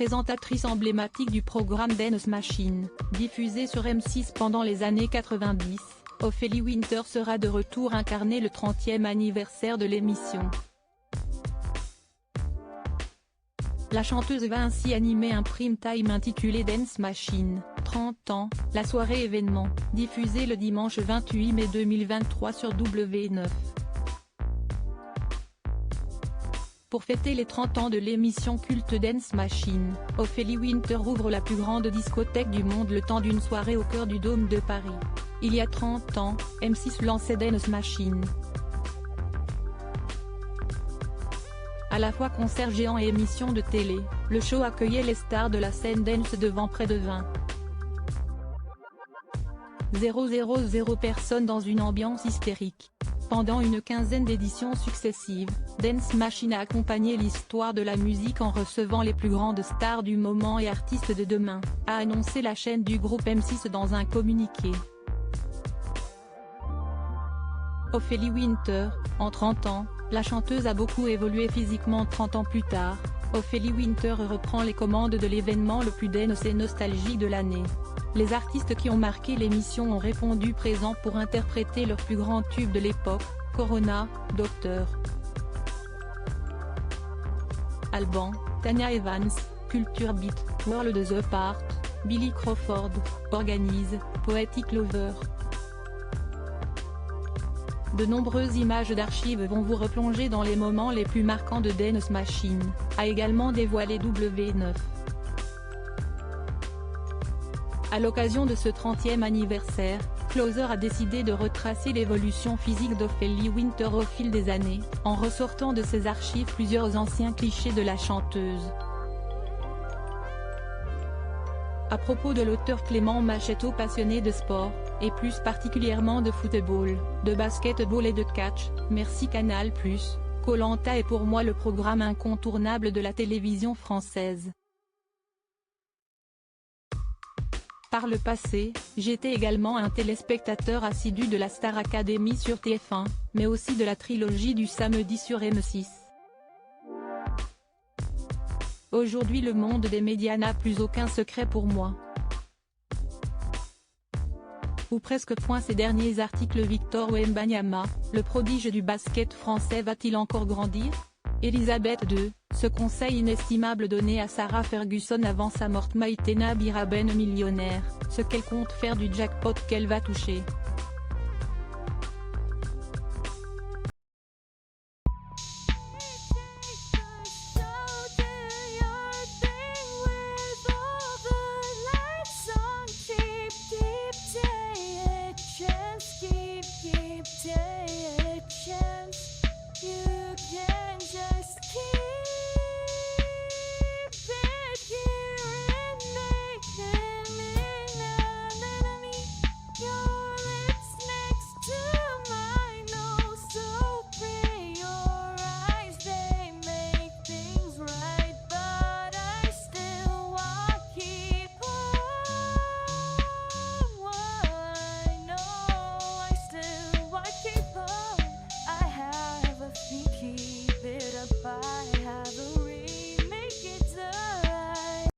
présentatrice emblématique du programme Dance Machine, diffusé sur M6 pendant les années 90, Ophélie Winter sera de retour incarner le 30e anniversaire de l'émission. La chanteuse va ainsi animer un prime time intitulé Dance Machine, 30 ans, la soirée événement, diffusée le dimanche 28 mai 2023 sur W9. Pour fêter les 30 ans de l'émission culte Dance Machine, Ophélie Winter ouvre la plus grande discothèque du monde le temps d'une soirée au cœur du Dôme de Paris. Il y a 30 ans, M6 lançait Dance Machine. À la fois concert géant et émission de télé, le show accueillait les stars de la scène dance devant près de 20,000 personnes dans une ambiance hystérique. Pendant une quinzaine d'éditions successives, Dance Machine a accompagné l'histoire de la musique en recevant les plus grandes stars du moment et artistes de demain, a annoncé la chaîne du groupe M6 dans un communiqué. Ophélie Winter, en 30 ans, la chanteuse a beaucoup évolué physiquement. 30 ans plus tard, Ophélie Winter reprend les commandes de l'événement le plus dance et nostalgique de l'année. Les artistes qui ont marqué l'émission ont répondu présents pour interpréter leurs plus grands tubes de l'époque, Corona, Dr. Alban, Tanya Evans, Culture Beat, World The Part, Billy Crawford, Organize, Poetic Lover. De nombreuses images d'archives vont vous replonger dans les moments les plus marquants de Dance Machine, a également dévoilé W9. À l'occasion de ce 30e anniversaire, Closer a décidé de retracer l'évolution physique d'Ophélie Winter au fil des années, en ressortant de ses archives plusieurs anciens clichés de la chanteuse. À propos de l'auteur Clément Machetto, passionné de sport, et plus particulièrement de football, de basketball et de catch, merci Canal+, Koh-Lanta est pour moi le programme incontournable de la télévision française. Par le passé, j'étais également un téléspectateur assidu de la Star Academy sur TF1, mais aussi de la trilogie du samedi sur M6. Aujourd'hui le monde des médias n'a plus aucun secret pour moi. Ou presque. Ces derniers articles. Victor Wembanyama, le prodige du basket français va-t-il encore grandir? Elisabeth II, ce conseil inestimable donné à Sarah Ferguson avant sa mort. Maïtena Biraben millionnaire, ce qu'elle compte faire du jackpot qu'elle va toucher.